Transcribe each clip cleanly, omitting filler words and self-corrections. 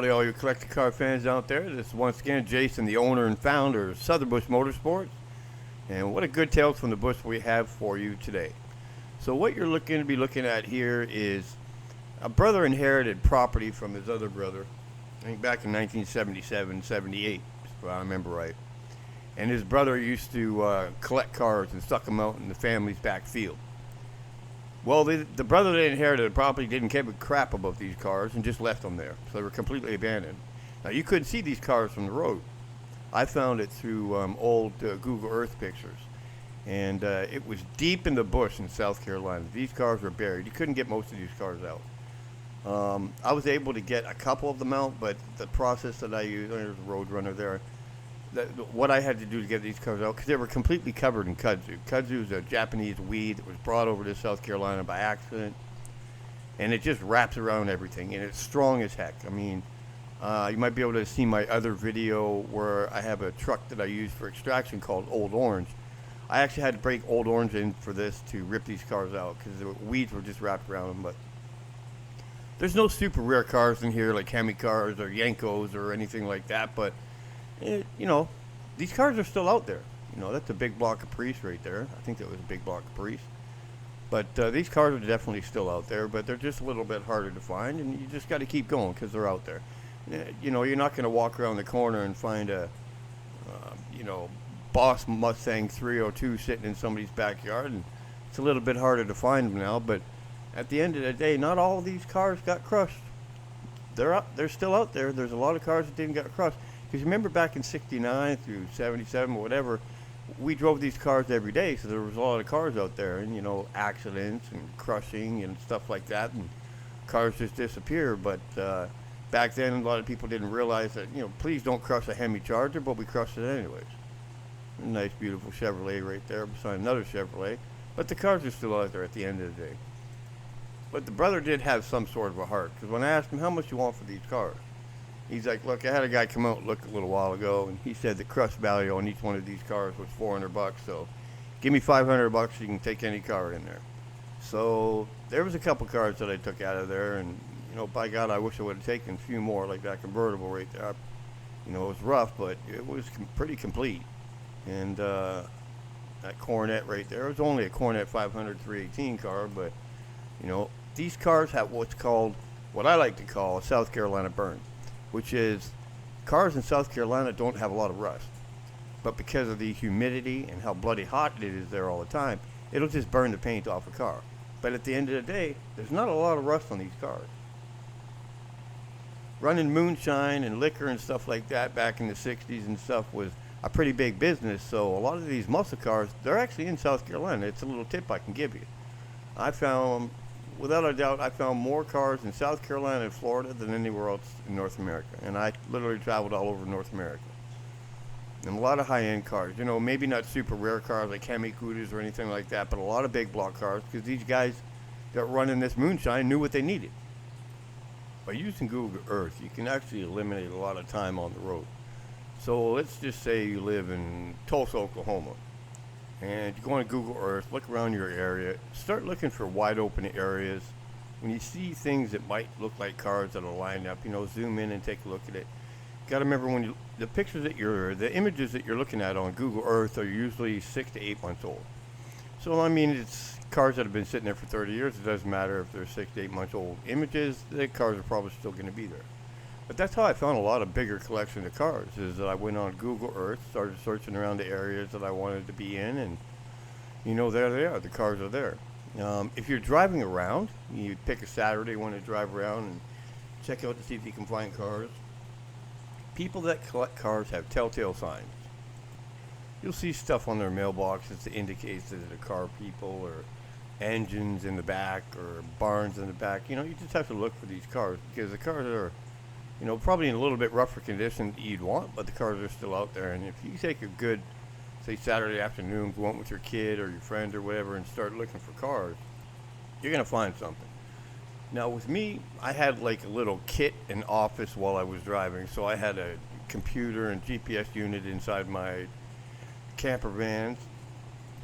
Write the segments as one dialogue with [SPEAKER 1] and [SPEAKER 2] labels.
[SPEAKER 1] howdy, all you collector car fans out there. This is once again Jason, the owner and founder of Southern Bush Motorsports. And what a good tales from the bush we have for you today. So what you're looking at here is a brother inherited property from his other brother, I think back in 1977, 78, if I remember right. And his brother used to collect cars and stuck them out in the family's back field. Well, the brother that inherited the property didn't give a crap about these cars and just left them there. So they were completely abandoned. Now, you couldn't see these cars from the road. I found it through old Google Earth pictures. And it was deep in the bush in South Carolina. These cars were buried. You couldn't get most of these cars out. I was able to get a couple of them out, but the process that I used, there's a Roadrunner there, what I had to do to get these cars out, because they were completely covered in kudzu. Kudzu is a Japanese weed that was brought over to South Carolina by accident, and it just wraps around everything, and it's strong as heck. I mean, you might be able to see my other video where I have a truck that I use for extraction called Old Orange. I actually had to break Old Orange in for this to rip these cars out, because the weeds were just wrapped around them. But there's no super rare cars in here like Hemi cars or Yankos or anything like that, but these cars are still out there. That's a big block Caprice right there. I think that was a big block Caprice. But these cars are definitely still out there, but they're just a little bit harder to find, and you just got to keep going because they're out there. You're not going to walk around the corner and find a, Boss Mustang 302 sitting in somebody's backyard, and it's a little bit harder to find them now, but at the end of the day, not all of these cars got crushed. They're still out there. There's a lot of cars that didn't get crushed. Because remember back in 69 through 77 or whatever, we drove these cars every day, so there was a lot of cars out there, and accidents and crushing and stuff like that, and cars just disappear. But back then, a lot of people didn't realize that, please don't crush a Hemi Charger, but we crushed it anyways. A nice, beautiful Chevrolet right there beside another Chevrolet. But the cars are still out there at the end of the day. But the brother did have some sort of a heart, because when I asked him how much you want for these cars, he's like, look, I had a guy come out and look a little while ago, and he said the crush value on each one of these cars was $400, so give me $500, you can take any car in there. So there was a couple cars that I took out of there, and, by God, I wish I would have taken a few more, like that convertible right there. It was rough, but it was pretty complete. And that Coronet right there, it was only a Coronet 500 318 car, but, these cars have what I like to call a South Carolina burn, which is cars in South Carolina don't have a lot of rust. But because of the humidity and how bloody hot it is there all the time, it'll just burn the paint off a car. But at the end of the day, there's not a lot of rust on these cars. Running moonshine and liquor and stuff like that back in the 60s and stuff was a pretty big business. So a lot of these muscle cars, they're actually in South Carolina. It's a little tip I can give you. Without a doubt, I found more cars in South Carolina and Florida than anywhere else in North America. And I literally traveled all over North America. And a lot of high-end cars. Maybe not super rare cars like Hemi Cooters or anything like that, but a lot of big block cars, because these guys that run in this moonshine knew what they needed. By using Google Earth, you can actually eliminate a lot of time on the road. So let's just say you live in Tulsa, Oklahoma, and you go on Google Earth, look around your area, start looking for wide open areas. When you see things that might look like cars that are lined up, zoom in and take a look at it. Got to remember the images that you're looking at on Google Earth are usually 6 to 8 months old. So it's cars that have been sitting there for 30 years. It doesn't matter if they're 6 to 8 months old images. The cars are probably still going to be there. But that's how I found a lot of bigger collection of cars, is that I went on Google Earth, started searching around the areas that I wanted to be in, and, there they are. The cars are there. If you're driving around, you pick a Saturday, want to drive around and check out to see if you can find cars. People that collect cars have telltale signs. You'll see stuff on their mailboxes that indicates that they're car people, or engines in the back, or barns in the back. You just have to look for these cars, because the cars are probably in a little bit rougher condition than you'd want, but the cars are still out there. And if you take a good, say, Saturday afternoon, go out with your kid or your friend or whatever and start looking for cars, you're going to find something. Now, with me, I had like a little kit and office while I was driving. So I had a computer and GPS unit inside my camper vans,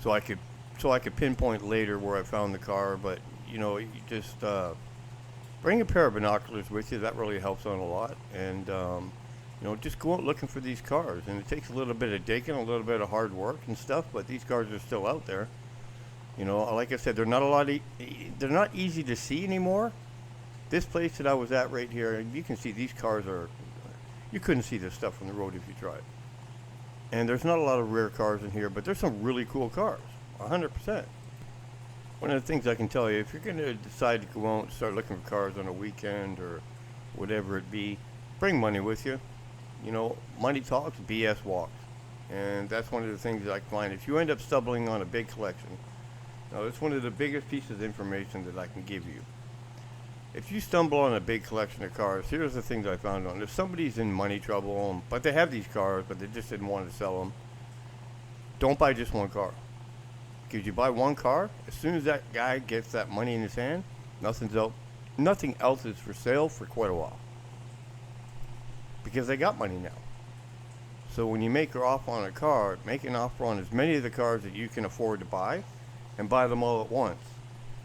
[SPEAKER 1] so I could pinpoint later where I found the car. But, you just bring a pair of binoculars with you. That really helps on a lot. And just go out looking for these cars. And it takes a little bit of digging, a little bit of hard work and stuff, but these cars are still out there. Like I said, they're not a lot. They're not easy to see anymore. This place that I was at right here, you can see these cars are. You couldn't see this stuff from the road if you tried. And there's not a lot of rare cars in here, but there's some really cool cars. 100%. One of the things I can tell you, if you're going to decide to go out and start looking for cars on a weekend or whatever it be, bring money with you. Money talks, BS walks. And that's one of the things that I find. If you end up stumbling on a big collection, now it's one of the biggest pieces of information that I can give you. If you stumble on a big collection of cars, here's the things I found on. If somebody's in money trouble, but they have these cars, but they just didn't want to sell them, don't buy just one car. Because you buy one car, as soon as that guy gets that money in his hand, nothing else is for sale for quite a while. Because they got money now. So when you make an offer on a car, make an offer on as many of the cars that you can afford to buy, and buy them all at once.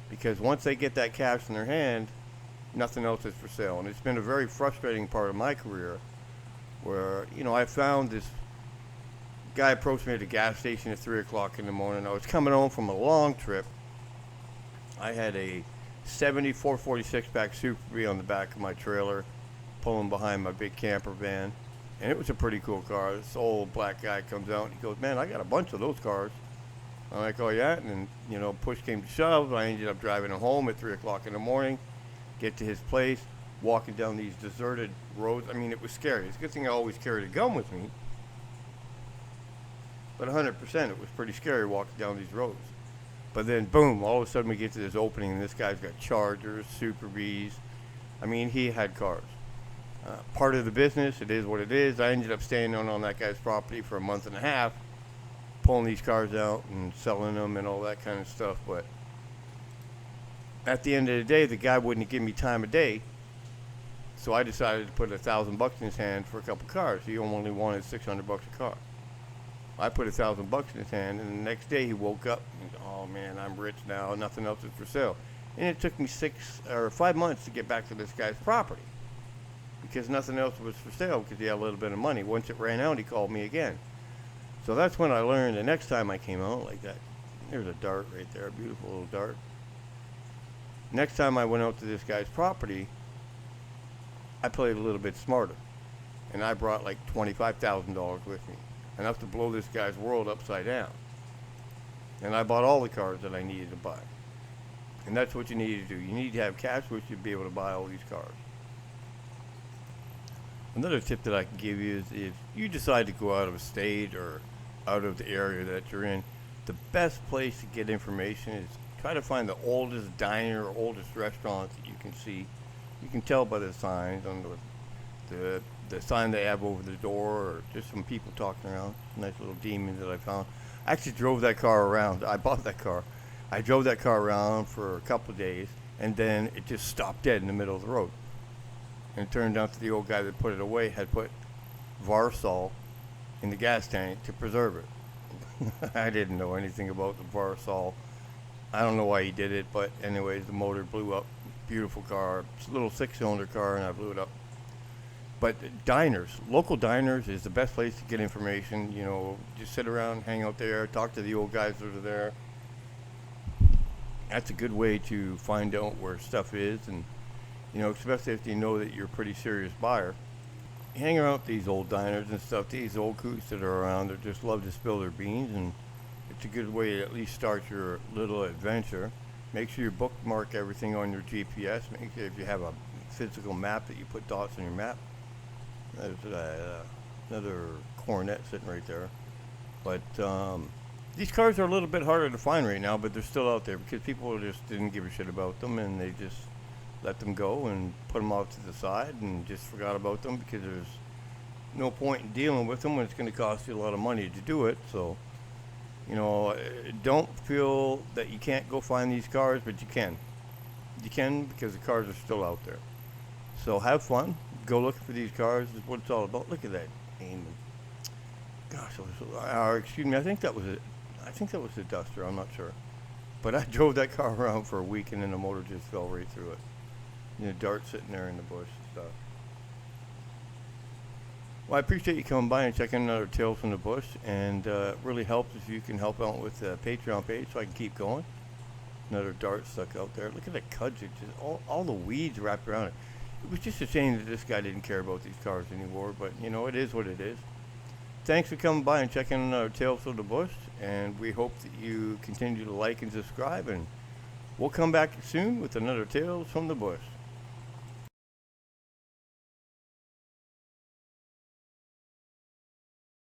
[SPEAKER 1] Because once they get that cash in their hand, nothing else is for sale. And it's been a very frustrating part of my career where, I found this guy approached me at a gas station at 3 o'clock in the morning. I was coming home from a long trip. I had a 446 pack Super Bee on the back of my trailer, pulling behind my big camper van. And it was a pretty cool car. This old black guy comes out and he goes, "Man, I got a bunch of those cars." I'm like, "Oh yeah?" And then, push came to shove. I ended up driving him home at 3 o'clock in the morning, get to his place, walking down these deserted roads. I mean, it was scary. It's a good thing I always carried a gun with me. But 100%, it was pretty scary walking down these roads. But then, boom, all of a sudden we get to this opening, and this guy's got Chargers, Super Bees. I mean, he had cars. Part of the business, it is what it is. I ended up staying on that guy's property for a month and a half, pulling these cars out and selling them and all that kind of stuff. But at the end of the day, the guy wouldn't give me time of day. So I decided to put $1,000 in his hand for a couple cars. He only wanted $600 a car. I put $1,000 in his hand, and the next day he woke up and said, "Oh man, I'm rich now. Nothing else is for sale." And it took me 6 or 5 months to get back to this guy's property because nothing else was for sale because he had a little bit of money. Once it ran out, he called me again. So that's when I learned the next time I came out like that. There's a dart right there, a beautiful little dart. Next time I went out to this guy's property, I played a little bit smarter. And I brought like $25,000 with me. Enough to blow this guy's world upside down. And I bought all the cars that I needed to buy. And that's what you need to do. You need to have cash with you to be able to buy all these cars. Another tip that I can give you is if you decide to go out of state or out of the area that you're in, the best place to get information is try to find the oldest diner or oldest restaurant that you can see. You can tell by the signs on the sign they have over the door, or just some people talking around. Nice little demon that I found. I actually drove that car around. I bought that car. I drove that car around for a couple of days, and then it just stopped dead in the middle of the road. And it turned out that the old guy that put it away had put Varsol in the gas tank to preserve it. I didn't know anything about the Varsol. I don't know why he did it, but anyways, the motor blew up. Beautiful car. It's a little 6-cylinder car, and I blew it up. But diners, local diners is the best place to get information. Just sit around, hang out there, talk to the old guys that are there. That's a good way to find out where stuff is, and especially if you know that you're a pretty serious buyer. Hang around with these old diners and stuff. These old coots that are around that just love to spill their beans, and it's a good way to at least start your little adventure. Make sure you bookmark everything on your GPS. Make sure if you have a physical map that you put dots on your map. There's another Coronet sitting right there. But these cars are a little bit harder to find right now, but they're still out there because people just didn't give a shit about them, and they just let them go and put them off to the side and just forgot about them because there's no point in dealing with them when it's going to cost you a lot of money to do it. So, don't feel that you can't go find these cars, but you can. You can because the cars are still out there. So have fun. Go looking for these cars. Is what it's all about. Look at that Damon. Gosh, excuse me. I think that was a Duster. I'm not sure. But I drove that car around for a week, and then the motor just fell right through it. darts sitting there in the bush and stuff. Well, I appreciate you coming by and checking another Tales from the Bush, and it really helps if you can help out with the Patreon page so I can keep going. Another dart stuck out there. Look at the kudzu, just all the weeds wrapped around it. It was just a shame that this guy didn't care about these cars anymore, but it is what it is. Thanks for coming by and checking another Tales from the Bush, and we hope that you continue to like and subscribe, and we'll come back soon with another Tales from the Bush.